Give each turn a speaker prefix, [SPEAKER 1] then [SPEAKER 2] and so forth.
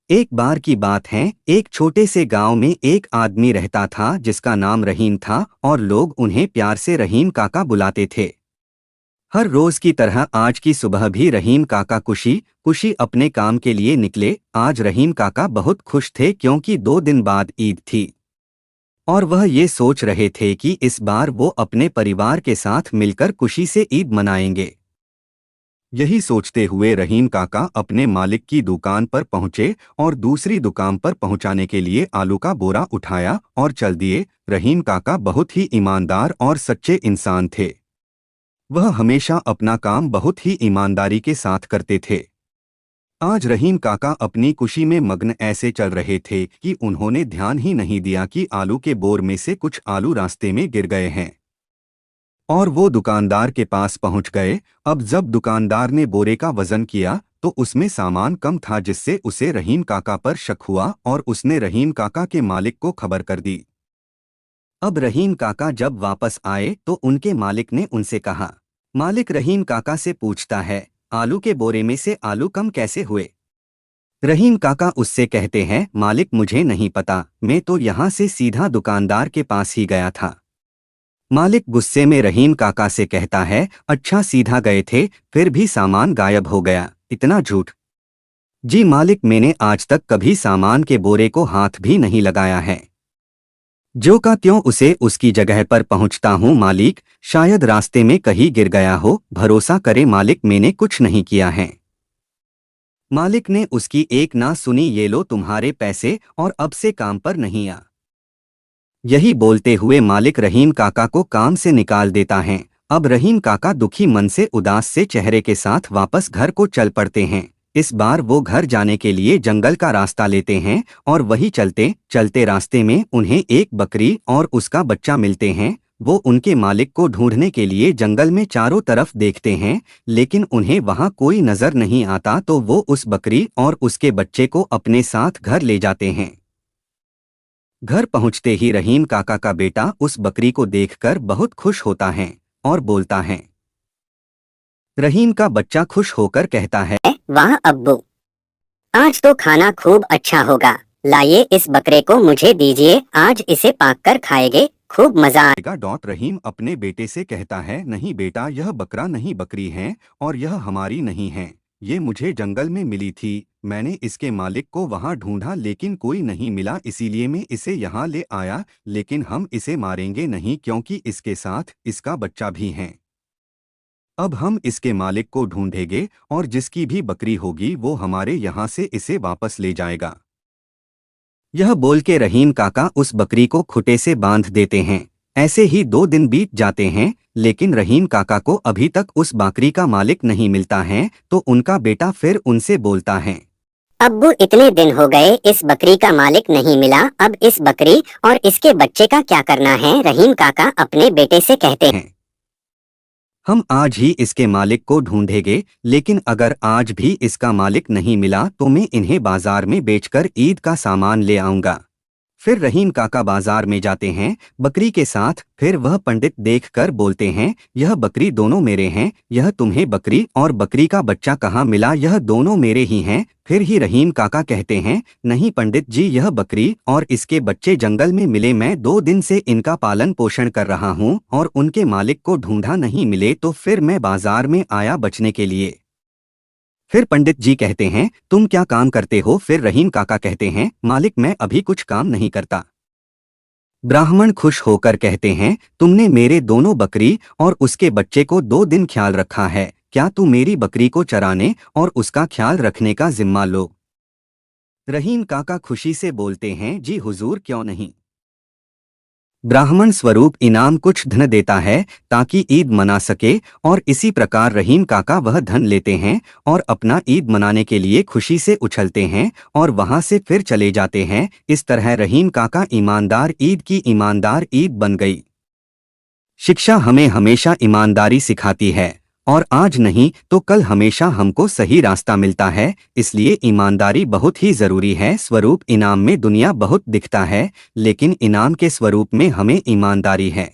[SPEAKER 1] एक बार की बात है, एक छोटे से गांव में एक आदमी रहता था जिसका नाम रहीम था और लोग उन्हें प्यार से रहीम काका बुलाते थे। हर रोज की तरह आज की सुबह भी रहीम काका खुशी खुशी अपने काम के लिए निकले। आज रहीम काका बहुत खुश थे क्योंकि 2 दिन बाद ईद थी और वह ये सोच रहे थे कि इस बार वो अपने परिवार के साथ मिलकर खुशी से ईद मनाएंगे। यही सोचते हुए रहीम काका अपने मालिक की दुकान पर पहुंचे और दूसरी दुकान पर पहुंचाने के लिए आलू का बोरा उठाया और चल दिए। रहीम काका बहुत ही ईमानदार और सच्चे इंसान थे। वह हमेशा अपना काम बहुत ही ईमानदारी के साथ करते थे। आज रहीम काका अपनी खुशी में मग्न ऐसे चल रहे थे कि उन्होंने ध्यान ही नहीं दिया कि आलू के बोर में से कुछ आलू रास्ते में गिर गए हैं और वो दुकानदार के पास पहुंच गए। अब जब दुकानदार ने बोरे का वजन किया तो उसमें सामान कम था, जिससे उसे रहीम काका पर शक हुआ और उसने रहीम काका के मालिक को खबर कर दी। अब रहीम काका जब वापस आए तो उनके मालिक ने उनसे कहा। मालिक रहीम काका से पूछता है, आलू के बोरे में से आलू कम कैसे हुए? रहीम काका उससे कहते हैं, मालिक मुझे नहीं पता, मैं तो यहाँ से सीधा दुकानदार के पास ही गया था। मालिक गुस्से में रहीम काका से कहता है, अच्छा सीधा गए थे, फिर भी सामान गायब हो गया, इतना झूठ। जी मालिक, मैंने आज तक कभी सामान के बोरे को हाथ भी नहीं लगाया है। जो का त्यों उसे उसकी जगह पर पहुंचता हूँ मालिक, शायद रास्ते में कहीं गिर गया हो, भरोसा करे मालिक मैंने कुछ नहीं किया है। मालिक ने उसकी एक ना सुनी, ये लो तुम्हारे पैसे और अब से काम पर नहीं आ। यही बोलते हुए मालिक रहीम काका को काम से निकाल देता है। अब रहीम काका दुखी मन से उदास से चेहरे के साथ वापस घर को चल पड़ते हैं। इस बार वो घर जाने के लिए जंगल का रास्ता लेते हैं और वही चलते चलते रास्ते में उन्हें एक बकरी और उसका बच्चा मिलते हैं। वो उनके मालिक को ढूंढने के लिए जंगल में चारों तरफ देखते हैं, लेकिन उन्हें वहां कोई नजर नहीं आता, तो वो उस बकरी और उसके बच्चे को अपने साथ घर ले जाते हैं। घर पहुंचते ही रहीम काका का बेटा उस बकरी को देखकर बहुत खुश होता है और बोलता है। रहीम का बच्चा खुश होकर कहता है,
[SPEAKER 2] वाह अब्बू, आज तो खाना खूब अच्छा होगा, लाइए इस बकरे को मुझे दीजिए, आज इसे पाक कर खाएंगे, खूब मजा
[SPEAKER 1] आएगा। रहीम अपने बेटे से कहता है, नहीं बेटा, यह बकरा नहीं बकरी है और यह हमारी नहीं है, ये मुझे जंगल में मिली थी। मैंने इसके मालिक को वहां ढूंढा लेकिन कोई नहीं मिला, इसीलिए मैं इसे यहाँ ले आया। लेकिन हम इसे मारेंगे नहीं क्योंकि इसके साथ इसका बच्चा भी है। अब हम इसके मालिक को ढूंढेंगे और जिसकी भी बकरी होगी वो हमारे यहाँ से इसे वापस ले जाएगा। यह बोल के रहीम काका उस बकरी को खुटे से बांध देते हैं। ऐसे ही 2 दिन बीत जाते हैं, लेकिन रहीम काका को अभी तक उस बकरी का मालिक नहीं मिलता है। तो उनका बेटा फिर उनसे बोलता है,
[SPEAKER 2] अब्बू इतने दिन हो गए इस बकरी का मालिक नहीं मिला, अब इस बकरी और इसके बच्चे का क्या करना है? रहीम काका अपने बेटे से कहते हैं,
[SPEAKER 1] हम आज ही इसके मालिक को ढूंढेंगे, लेकिन अगर आज भी इसका मालिक नहीं मिला तो मैं इन्हें बाजार में बेचकर ईद का सामान ले आऊंगा। फिर रहीम काका बाजार में जाते हैं बकरी के साथ। फिर वह पंडित देखकर बोलते हैं, यह बकरी दोनों मेरे हैं, यह तुम्हें बकरी और बकरी का बच्चा कहाँ मिला? यह दोनों मेरे ही हैं। फिर ही रहीम काका कहते हैं, नहीं पंडित जी, यह बकरी और इसके बच्चे जंगल में मिले, मैं 2 दिन से इनका पालन पोषण कर रहा हूँ और उनके मालिक को ढूंढा नहीं मिले, तो फिर मैं बाजार में आया बचने के लिए। फिर पंडित जी कहते हैं, तुम क्या काम करते हो? फिर रहीम काका कहते हैं, मालिक मैं अभी कुछ काम नहीं करता। ब्राह्मण खुश होकर कहते हैं, तुमने मेरे दोनों बकरी और उसके बच्चे को 2 दिन ख्याल रखा है, क्या तू मेरी बकरी को चराने और उसका ख्याल रखने का जिम्मा लो? रहीम काका खुशी से बोलते हैं, जी हुजूर, क्यों नहीं। ब्राह्मण स्वरूप इनाम कुछ धन देता है ताकि ईद मना सके और इसी प्रकार रहीम काका वह धन लेते हैं और अपना ईद मनाने के लिए खुशी से उछलते हैं और वहां से फिर चले जाते हैं। इस तरह रहीम काका ईमानदार ईद की ईमानदार ईद बन गई। शिक्षा हमें हमेशा ईमानदारी सिखाती है और आज नहीं तो कल हमेशा हमको सही रास्ता मिलता है, इसलिए ईमानदारी बहुत ही जरूरी है। स्वरूप इनाम में दुनिया बहुत दिखता है, लेकिन इनाम के स्वरूप में हमें ईमानदारी है।